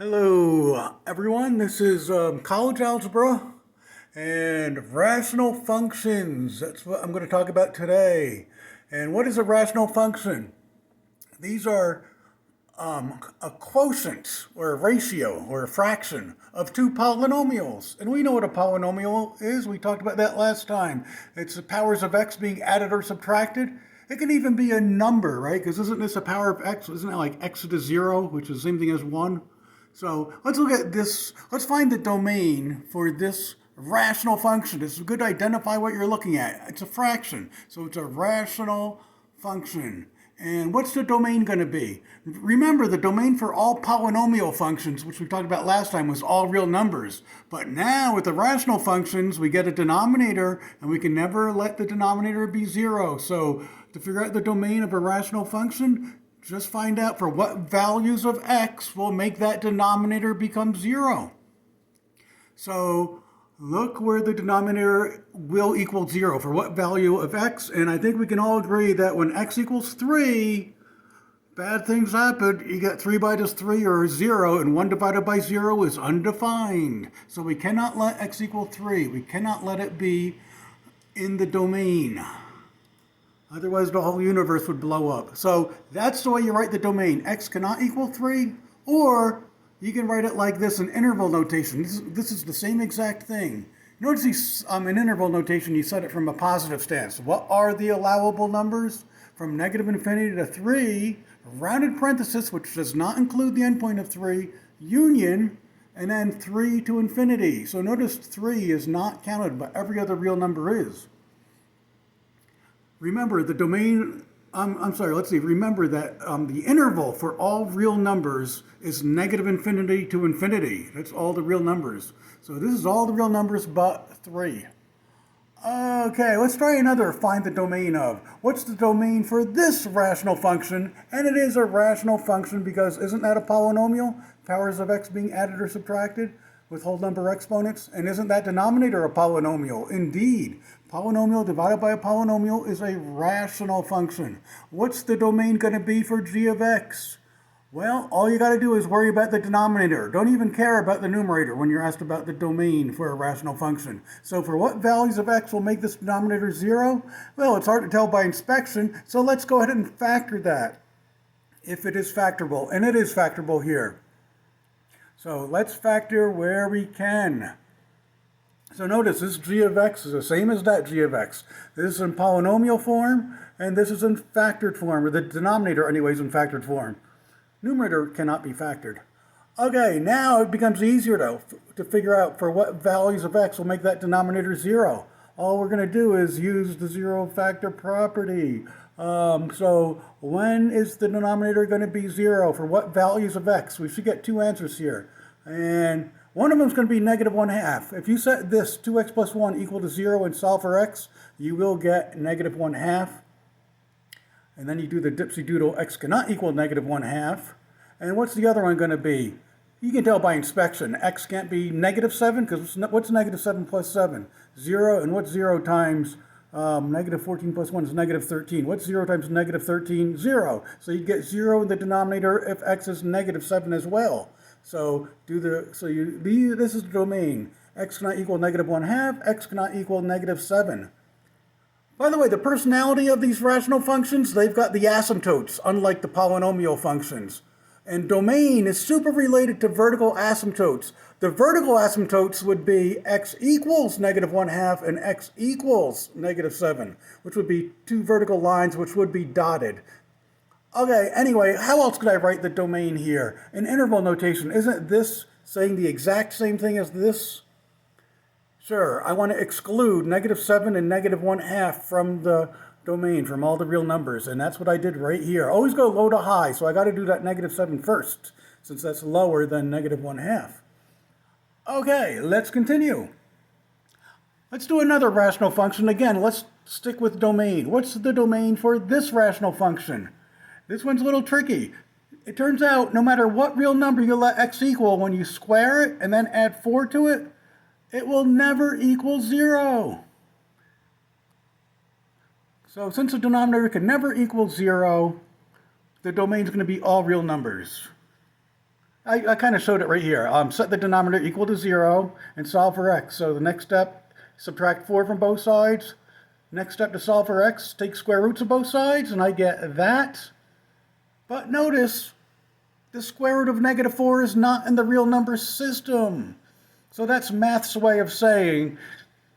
Hello, everyone. This is college algebra and rational functions. That's what I'm going to talk about today. And what is a rational function? These are a quotient or a ratio or a fraction of two polynomials. And we know what a polynomial is. We talked about that last time. It's the powers of x being added or subtracted. It can even be a number, right? Because isn't this a power of x? Isn't it like x to the 0, which is the same thing as 1? So let's look at this. Let's find the domain for this rational function. It's good to identify what you're looking at. It's a fraction, so it's a rational function. And what's the domain going to be? Remember, the domain for all polynomial functions, which we talked about last time, was all real numbers. But now with the rational functions, we get a denominator, and we can never let the denominator be 0. So to figure out the domain of a rational function, just find out for what values of x will make that denominator become 0. So look where the denominator will equal 0 for what value of x. And I think we can all agree that when x equals 3, bad things happen. You get 3 minus 3 or 0, and 1 divided by 0 is undefined. So we cannot let x equal 3. We cannot let it be in the domain. Otherwise, the whole universe would blow up. So that's the way you write the domain. X cannot equal 3, or you can write it like this in interval notation. This is the same exact thing. Notice in interval notation, you set it from a positive stance. What are the allowable numbers? From negative infinity to 3, rounded parenthesis, which does not include the endpoint of 3, union, and then 3 to infinity. So notice 3 is not counted, but every other real number is. Remember the domain, remember that the interval for all real numbers is negative infinity to infinity. That's all the real numbers. So this is all the real numbers but 3. Okay, let's try another find the domain of. What's the domain for this rational function? And it is a rational function because isn't that a polynomial? Powers of x being added or subtracted with whole number exponents? And isn't that denominator a polynomial? Indeed. Polynomial divided by a polynomial is a rational function. What's the domain going to be for g of x? Well, all you got to do is worry about the denominator. Don't even care about the numerator when you're asked about the domain for a rational function. So for what values of x will make this denominator 0? Well, it's hard to tell by inspection, so let's go ahead and factor that if it is factorable. And it is factorable here. So let's factor where we can. So notice this g of x is the same as that g of x. This is in polynomial form, and this is in factored form, or the denominator anyways in factored form. Numerator cannot be factored. Okay, now it becomes easier to figure out for what values of x will make that denominator 0. All we're going to do is use the zero factor property. So when is the denominator going to be 0? For what values of x? We should get two answers here. And one of them is going to be negative 1/2. If you set this 2x plus 1 equal to 0 and solve for x, you will get negative 1/2. And then you do the dipsy doodle, x cannot equal negative 1/2. And what's the other one going to be? You can tell by inspection. X can't be negative 7, because what's negative 7 plus 7? 0, and what's 0 times negative 14 plus 1 is negative 13. What's 0 times negative 13? 0. So you get 0 in the denominator if x is negative 7 as well. So this is the domain. X cannot equal negative 1/2. X cannot equal negative 7. By the way, the personality of these rational functions, they've got the asymptotes, unlike the polynomial functions. And domain is super related to vertical asymptotes. The vertical asymptotes would be x equals negative 1/2 and x equals negative 7, which would be two vertical lines which would be dotted. Okay, anyway, how else could I write the domain here? In interval notation, isn't this saying the exact same thing as this? Sure, I want to exclude negative 7 and negative 1/2 from the domain, from all the real numbers, and that's what I did right here. Always go low to high, so I got to do that negative 7 first, since that's lower than negative 1/2. Okay, let's continue. Let's do another rational function. Again, let's stick with domain. What's the domain for this rational function? This one's a little tricky. It turns out no matter what real number you let x equal, when you square it and then add 4 to it, it will never equal 0. So since the denominator can never equal 0, the domain is going to be all real numbers. I kind of showed it right here. Set the denominator equal to 0 and solve for x. So the next step, subtract 4 from both sides. Next step to solve for x, take square roots of both sides, and I get that. But notice, the square root of -4 is not in the real number system. So that's math's way of saying,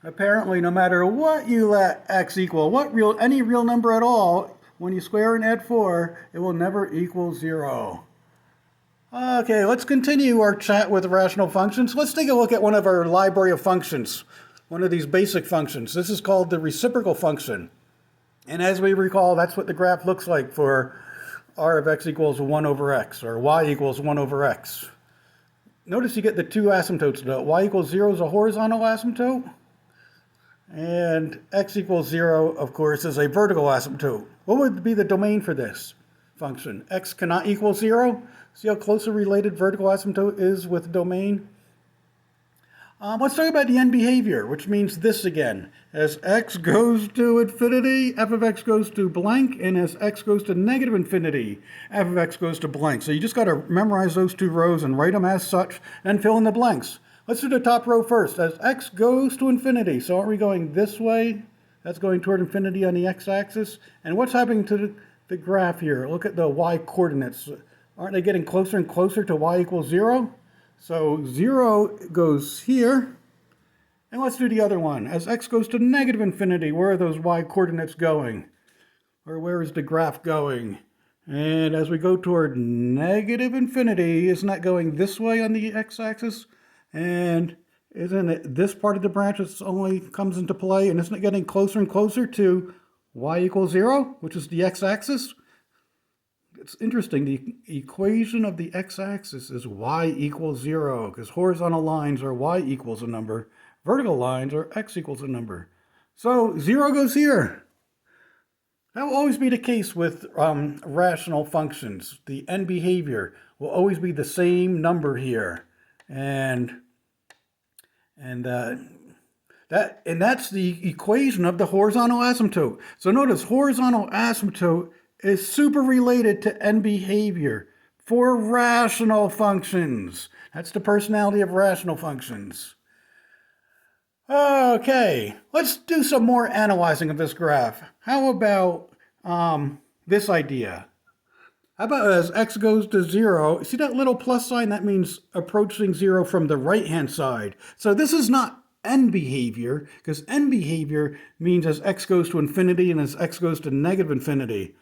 apparently, no matter what you let x equal, any real number at all, when you square and add 4, it will never equal 0. Okay, let's continue our chat with rational functions. Let's take a look at one of our library of functions, one of these basic functions. This is called the reciprocal function. And as we recall, that's what the graph looks like for r of x equals 1 over x, or y equals 1 over x. Notice you get the two asymptotes. Y equals 0 is a horizontal asymptote, and x equals 0, of course, is a vertical asymptote. What would be the domain for this function? X cannot equal 0. See how closely related vertical asymptote is with domain? Let's talk about the end behavior, which means this again. As x goes to infinity, f of x goes to blank, and as x goes to negative infinity, f of x goes to blank. So you just got to memorize those two rows and write them as such, and fill in the blanks. Let's do the top row first. As x goes to infinity, so aren't we going this way? That's going toward infinity on the x-axis. And what's happening to the graph here? Look at the y-coordinates. Aren't they getting closer and closer to y equals 0? So 0 goes here. And let's do the other one. As x goes to negative infinity, where are those y-coordinates going? Or where is the graph going? And as we go toward negative infinity, isn't that going this way on the x-axis? And isn't it this part of the branch that only comes into play? And isn't it getting closer and closer to y equals 0, which is the x-axis? It's interesting, the equation of the x-axis is y equals 0, because horizontal lines are y equals a number, vertical lines are x equals a number. So 0 goes here. That will always be the case with rational functions. The end behavior will always be the same number here. And that's the equation of the horizontal asymptote. So notice horizontal asymptote is super related to end behavior for rational functions. That's the personality of rational functions. Okay, let's do some more analyzing of this graph. How about this idea? How about as x goes to 0, see that little plus sign? That means approaching 0 from the right-hand side. So this is not end behavior, because end behavior means as x goes to infinity and as x goes to negative infinity.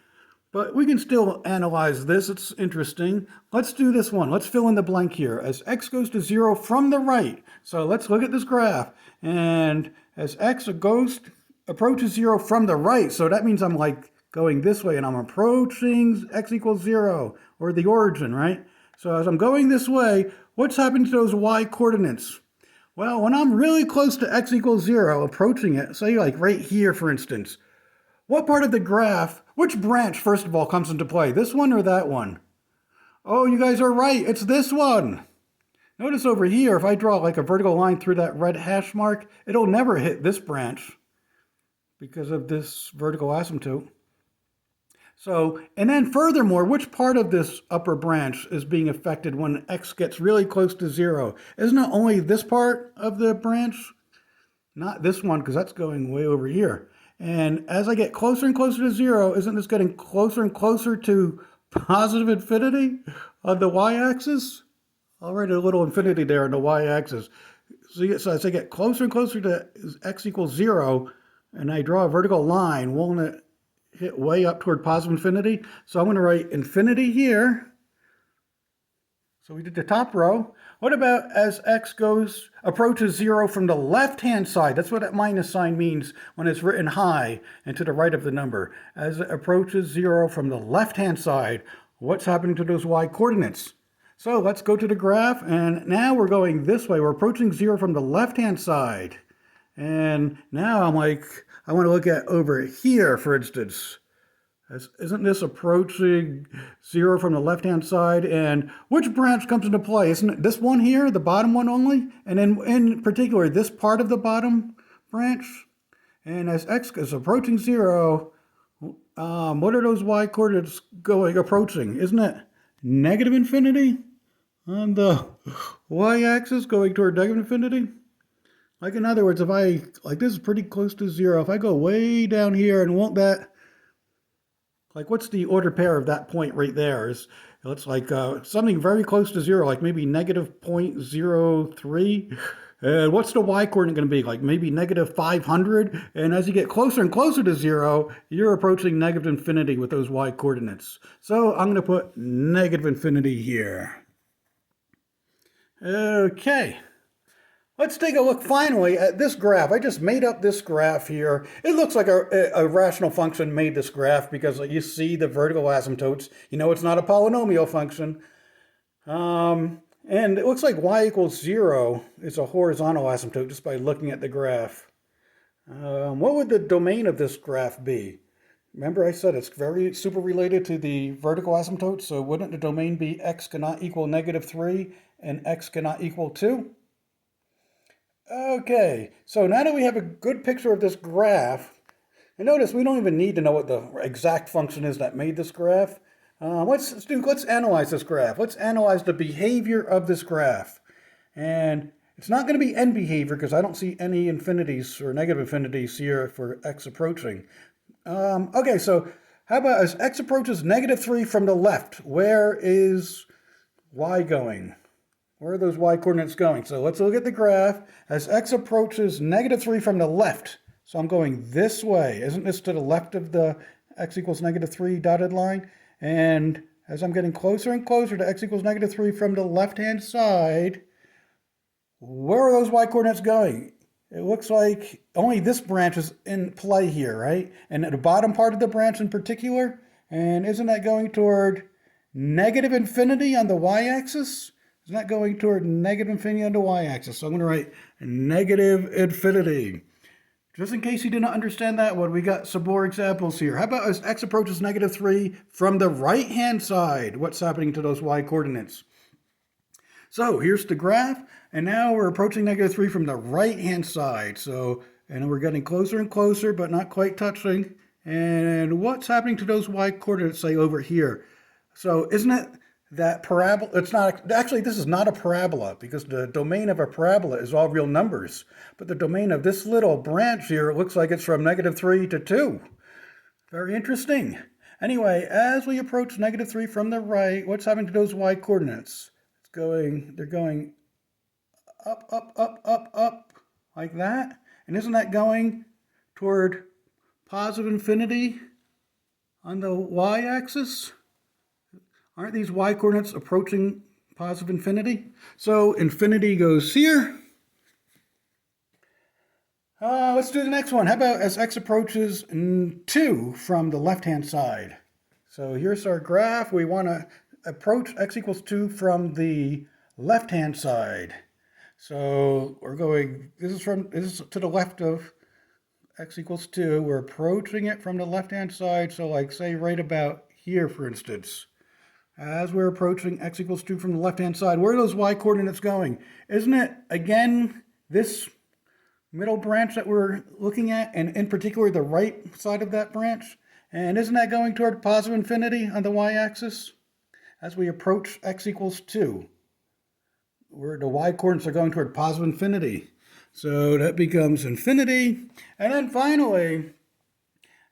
But we can still analyze this. It's interesting. Let's do this one. Let's fill in the blank here. As x goes to 0 from the right. So let's look at this graph. And as x approaches 0 from the right, so that means I'm like going this way and I'm approaching x equals 0, or the origin, right? So as I'm going this way, what's happening to those y coordinates? Well, when I'm really close to x equals 0, approaching it, say like right here, for instance, what part of the graph, which branch, first of all, comes into play? This one or that one? Oh, you guys are right. It's this one. Notice over here, if I draw like a vertical line through that red hash mark, it'll never hit this branch because of this vertical asymptote. So, and then furthermore, which part of this upper branch is being affected when x gets really close to 0? Isn't it only this part of the branch? Not this one, because that's going way over here. And as I get closer and closer to 0, isn't this getting closer and closer to positive infinity on the y-axis? I'll write a little infinity there on the y-axis. So as I get closer and closer to x equals 0, and I draw a vertical line, won't it hit way up toward positive infinity? So I'm going to write infinity here. So we did the top row. What about as x approaches 0 from the left-hand side? That's what that minus sign means when it's written high and to the right of the number. As it approaches 0 from the left-hand side, what's happening to those y-coordinates? So let's go to the graph, and now we're going this way. We're approaching 0 from the left-hand side. And now I'm like, I want to look at over here, for instance. Isn't this approaching 0 from the left-hand side? And which branch comes into play? Isn't it this one here, the bottom one only? And in particular, this part of the bottom branch? And as x is approaching 0, what are those y coordinates approaching? Isn't it negative infinity? on the y-axis going toward negative infinity? Like in other words, if I, like this is pretty close to 0, if I go way down here and won't that, like what's the ordered pair of that point right there? It looks like something very close to 0, like maybe negative 0.03. And what's the y-coordinate going to be? Like maybe negative 500? And as you get closer and closer to 0, you're approaching negative infinity with those y-coordinates. So I'm going to put negative infinity here. Okay. Let's take a look finally at this graph. I just made up this graph here. It looks like a rational function made this graph because you see the vertical asymptotes. You know it's not a polynomial function. And it looks like y equals 0 is a horizontal asymptote just by looking at the graph. What would the domain of this graph be? Remember I said it's very super related to the vertical asymptote, so wouldn't the domain be x cannot equal negative 3 and x cannot equal 2? Okay, so now that we have a good picture of this graph, and notice we don't even need to know what the exact function is that made this graph. Let's analyze this graph. Let's analyze the behavior of this graph. And it's not going to be end behavior because I don't see any infinities or negative infinities here for x approaching. Okay, so how about as x approaches negative 3 from the left, where is y going? Where are those y-coordinates going? So let's look at the graph. As x approaches negative 3 from the left, so I'm going this way. Isn't this to the left of the x equals negative 3 dotted line? And as I'm getting closer and closer to x equals negative 3 from the left-hand side, where are those y-coordinates going? It looks like only this branch is in play here, right? And at the bottom part of the branch in particular, and isn't that going toward negative infinity on the y-axis? Isn't that going toward negative infinity on the y-axis? So I'm going to write negative infinity. Just in case you did not understand that one, we got some more examples here. How about as x approaches negative 3 from the right-hand side? What's happening to those y-coordinates? So here's the graph, and now we're approaching negative 3 from the right-hand side. So, and we're getting closer and closer, but not quite touching. And what's happening to those y-coordinates, say, over here? So isn't it that parabola? It's not, actually, this is not a parabola because the domain of a parabola is all real numbers. But the domain of this little branch here, it looks like it's from negative 3 to 2. Very interesting. Anyway, as we approach negative 3 from the right, what's happening to those y-coordinates? They're going up, up, up, up, up, like that. And isn't that going toward positive infinity on the y-axis? Aren't these y-coordinates approaching positive infinity? So infinity goes here. Let's do the next one. How about as x approaches 2 from the left-hand side? So here's our graph. We want to approach x equals 2 from the left-hand side. So we're going, this is to the left of x equals 2. We're approaching it from the left-hand side. So like say right about here, for instance. As we're approaching x equals 2 from the left-hand side, where are those y-coordinates going? Isn't it, again, this middle branch that we're looking at, and in particular the right side of that branch? And isn't that going toward positive infinity on the y-axis? As we approach x equals 2, where the y-coordinates are going toward positive infinity. So that becomes infinity. And then finally,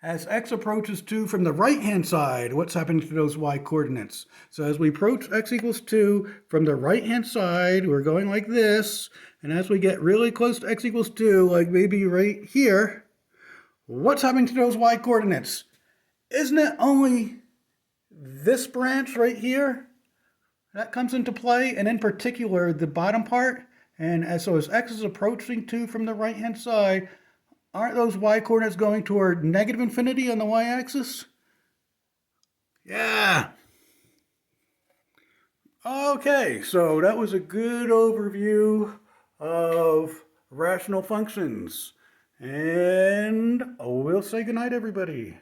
as x approaches 2 from the right-hand side, what's happening to those y-coordinates? So as we approach x equals 2 from the right-hand side, we're going like this. And as we get really close to x equals 2, like maybe right here, what's happening to those y-coordinates? Isn't it only this branch right here that comes into play? And in particular, the bottom part? And so as x is approaching 2 from the right-hand side, aren't those y-coordinates going toward negative infinity on the y-axis? Yeah. Okay, so that was a good overview of rational functions. And we'll say goodnight, everybody.